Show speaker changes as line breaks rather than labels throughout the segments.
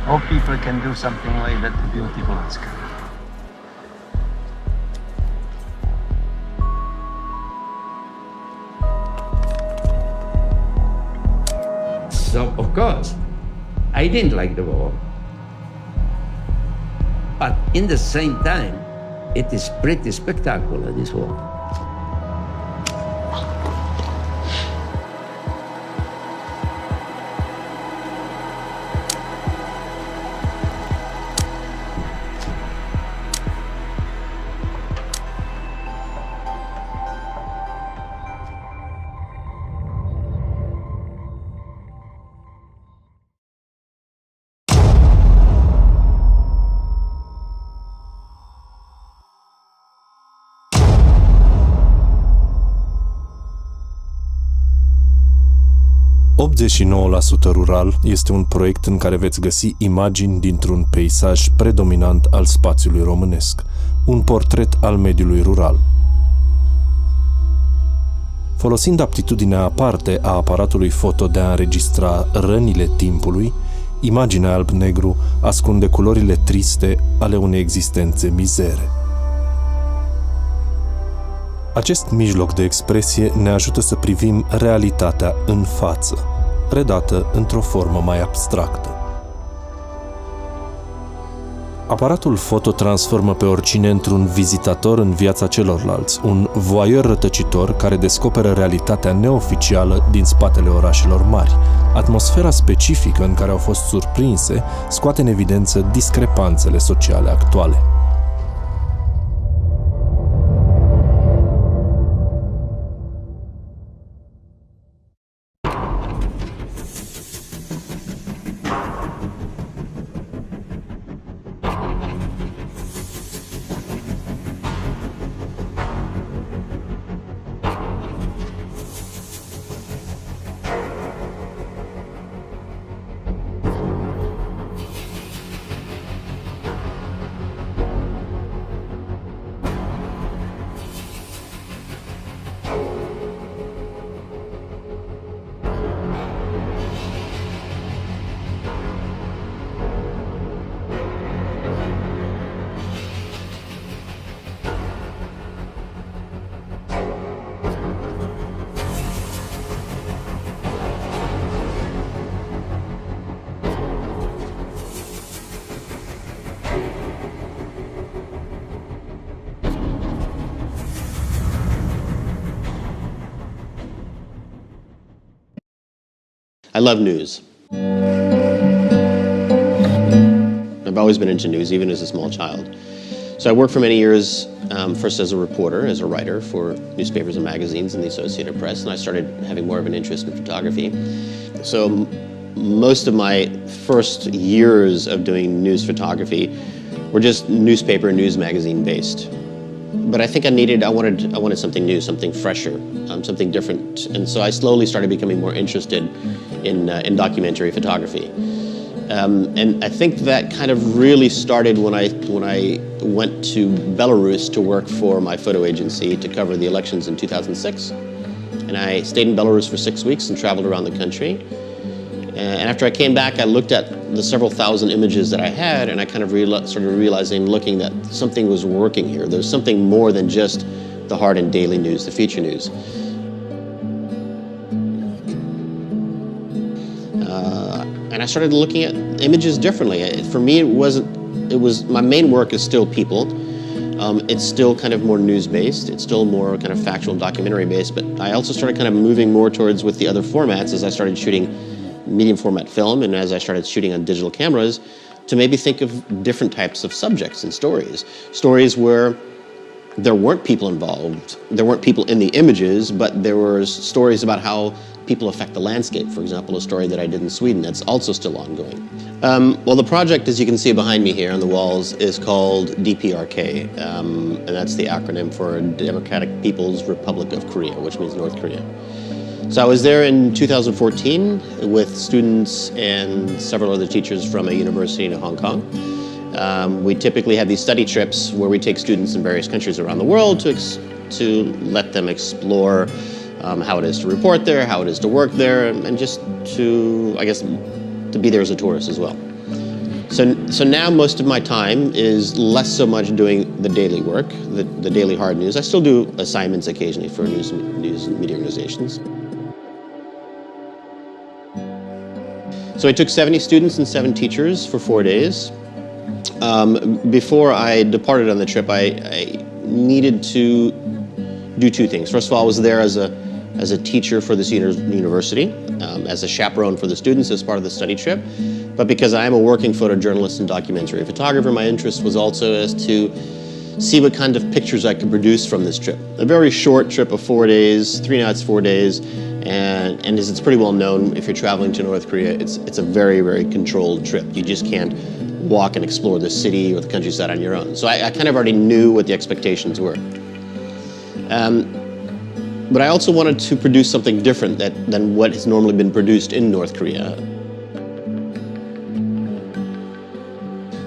All people can do something like that beautiful landscape.
So, of course, I didn't like the war. But in the same time, it is pretty spectacular, this war.
...89% rural este un proiect în care veți găsi imagini dintr-un peisaj predominant al spațiului românesc, un portret al mediului rural. Folosind aptitudinea aparte a aparatului foto de a înregistra rănile timpului, imaginea alb-negru ascunde culorile triste ale unei existențe mizere. Acest mijloc de expresie ne ajută să privim realitatea în față, redată într-o formă mai abstractă. Aparatul foto transformă pe oricine într-un vizitator în viața celorlalți, un voyeur rătăcitor care descoperă realitatea neoficială din spatele orașelor mari. Atmosfera specifică în care au fost surprinse scoate în evidență discrepanțele sociale actuale.
I love news. I've always been into news, even as a small child. So I worked for many years, first as a reporter, as a writer for newspapers and magazines in the Associated Press, and I started having more of an interest in photography. So most of my first years of doing news photography were just newspaper and news magazine based. But I think I wanted something new, something fresher, something different. And so I slowly started becoming more interested in documentary photography. And I think that kind of really started when I went to Belarus to work for my photo agency to cover the elections in 2006. And I stayed in Belarus for 6 weeks and traveled around the country. And after I came back, I looked at the several thousand images that I had, and I kind of started realizing, looking, that something was working here. There's something more than just the hard and daily news, the feature news. And I started looking at images differently. For me, my main work is still people. It's still kind of more news-based. It's still more kind of factual documentary-based, but I also started kind of moving more towards with the other formats as I started shooting medium format film and as I started shooting on digital cameras, to maybe think of different types of subjects and stories. Stories where there weren't people involved, there weren't people in the images, but there were stories about how people affect the landscape. For example, a story that I did in Sweden that's also still ongoing. Well, the project, as you can see behind me here on the walls, is called DPRK, and that's the acronym for Democratic People's Republic of Korea, which means North Korea. So I was there in 2014 with students and several other teachers from a university in Hong Kong. We typically have these study trips where we take students in various countries around the world to let them explore how it is to report there, how it is to work there, and just to, I guess, to be there as a tourist as well. So now most of my time is less so much doing the daily work, the daily hard news. I still do assignments occasionally for news and media organizations. So I took 70 students and 7 teachers for 4 days. Before I departed on the trip, I needed to do 2 things. First of all, I was there as a teacher for this university, as a chaperone for the students as part of the study trip. But because I am a working photojournalist and documentary photographer, my interest was also as to see what kind of pictures I could produce from this trip. A very short trip of 4 days, 3 nights, 4 days, and as it's pretty well known, if you're traveling to North Korea, it's a very, very controlled trip. You just can't walk and explore the city or the countryside on your own. So I kind of already knew what the expectations were. But I also wanted to produce something different than what has normally been produced in North Korea.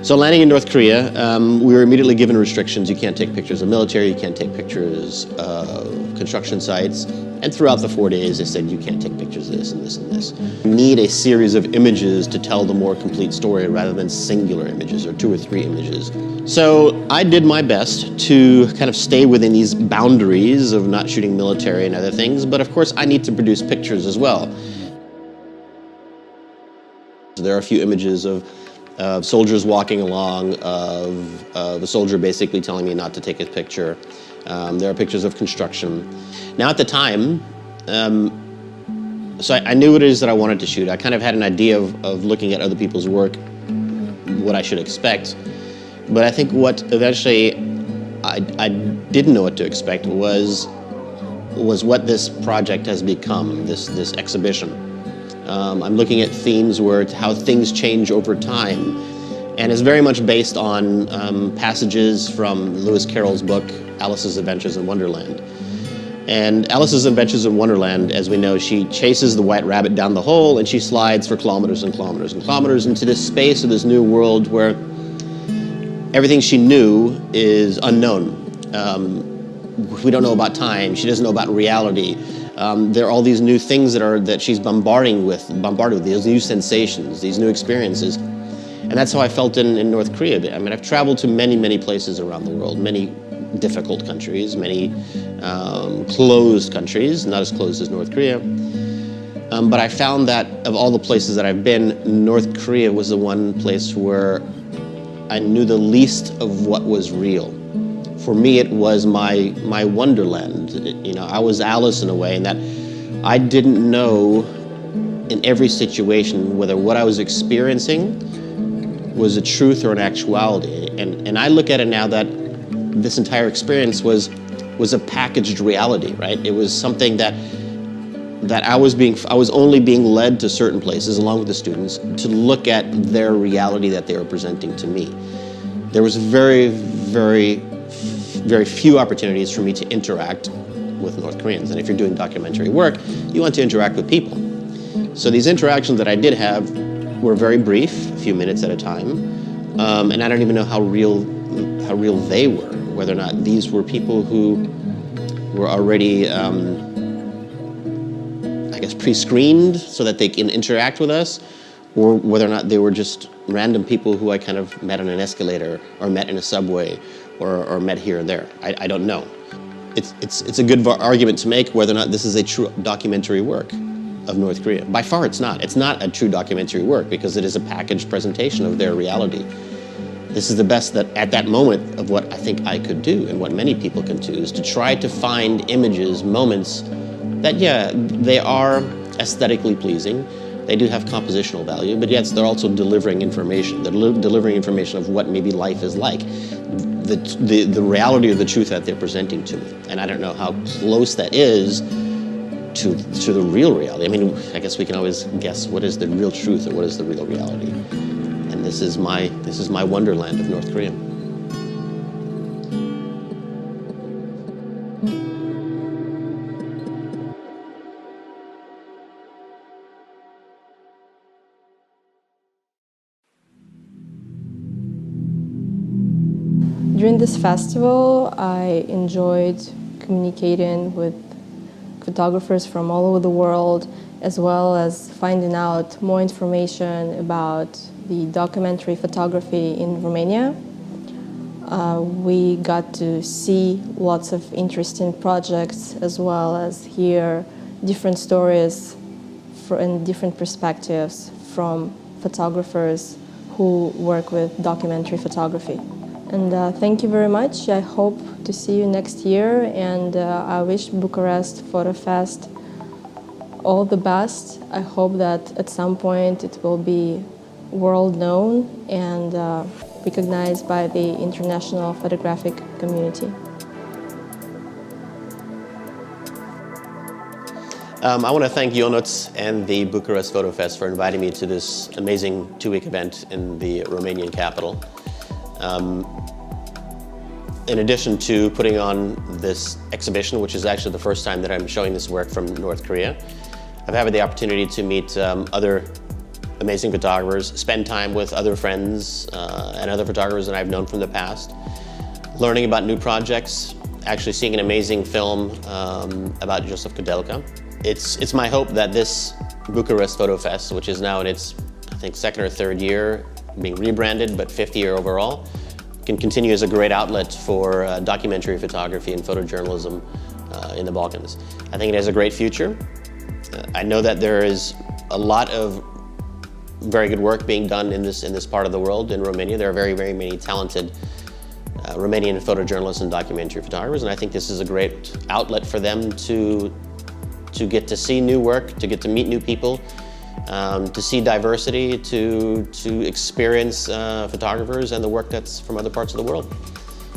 So landing in North Korea, we were immediately given restrictions. You can't take pictures of military, you can't take pictures of construction sites, and throughout the 4 days they said you can't take pictures of this and this and this. You need a series of images to tell the more complete story rather than singular images or 2 or 3 images. So I did my best to kind of stay within these boundaries of not shooting military and other things, but of course I need to produce pictures as well. So there are a few images of soldiers walking along, of a soldier basically telling me not to take his picture. There are pictures of construction. Now at the time, so I knew what it is that I wanted to shoot. I kind of had an idea of looking at other people's work, what I should expect. But I think what eventually I didn't know what to expect was what this project has become, this exhibition. I'm looking at themes where how things change over time, and it's very much based on passages from Lewis Carroll's book, Alice's Adventures in Wonderland. And Alice's Adventures in Wonderland, as we know, she chases the white rabbit down the hole and she slides for kilometers and kilometers and kilometers into this space of this new world where everything she knew is unknown. We don't know about time, she doesn't know about reality. There are all these new things that she's bombarded with, these new sensations, these new experiences. And that's how I felt in North Korea. I mean, I've traveled to many, many places around the world, many difficult countries, many closed countries, not as closed as North Korea. But I found that of all the places that I've been, North Korea was the one place where I knew the least of what was real. For me, it was my wonderland. You know, I was Alice in a way, in that I didn't know in every situation whether what I was experiencing was a truth or an actuality. And I look at it now that this entire experience was a packaged reality, right? It was something that I was only being led to certain places along with the students to look at their reality that they were presenting to me. There was very, very few opportunities for me to interact with North Koreans. And if you're doing documentary work, you want to interact with people. So these interactions that I did have were very brief, a few minutes at a time. And I don't even know how real they were, whether or not these were people who were already, I guess, pre-screened so that they can interact with us, or whether or not they were just random people who I kind of met on an escalator or met in a subway or met here and there. I don't know. It's a good argument to make whether or not this is a true documentary work of North Korea. By far it's not. It's not a true documentary work because it is a packaged presentation of their reality. This is the best that at that moment of what I think I could do and what many people can do is to try to find images, moments that, yeah, they are aesthetically pleasing. They do have compositional value, but yet they're also delivering information. They're delivering information of what maybe life is like. The reality or the truth that they're presenting to me. And I don't know how close that is to the real reality. I mean, I guess we can always guess what is the real truth or what is the real reality. And this is my wonderland of North Korea.
During this festival, I enjoyed communicating with photographers from all over the world as well as finding out more information about the documentary photography in Romania. We got to see lots of interesting projects as well as hear different stories and different perspectives from photographers who work with documentary photography. And thank you very much. I hope to see you next year, and I wish Bucharest Photofest all the best. I hope that at some point it will be world known and recognized by the international photographic community.
I want to thank Ionuț and the Bucharest Photofest for inviting me to this amazing two-week event in the Romanian capital. In addition to putting on this exhibition, which is actually the first time that I'm showing this work from North Korea, I've had the opportunity to meet other amazing photographers, spend time with other friends and other photographers that I've known from the past, learning about new projects, actually seeing an amazing film about Joseph Kudelka. It's my hope that this Bucharest Photofest, which is now in its, I think, second or third year, being rebranded, but 5th year overall, can continue as a great outlet for documentary photography and photojournalism in the Balkans. I think it has a great future. I know that there is a lot of very good work being done in this part of the world, in Romania. There are very, very many talented Romanian photojournalists and documentary photographers, and I think this is a great outlet for them to get to see new work, to get to meet new people, to see diversity, to experience photographers and the work that's from other parts of the world.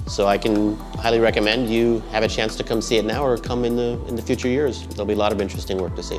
So I can highly recommend you have a chance to come see it now or come in the future years. There'll be a lot of interesting work to see.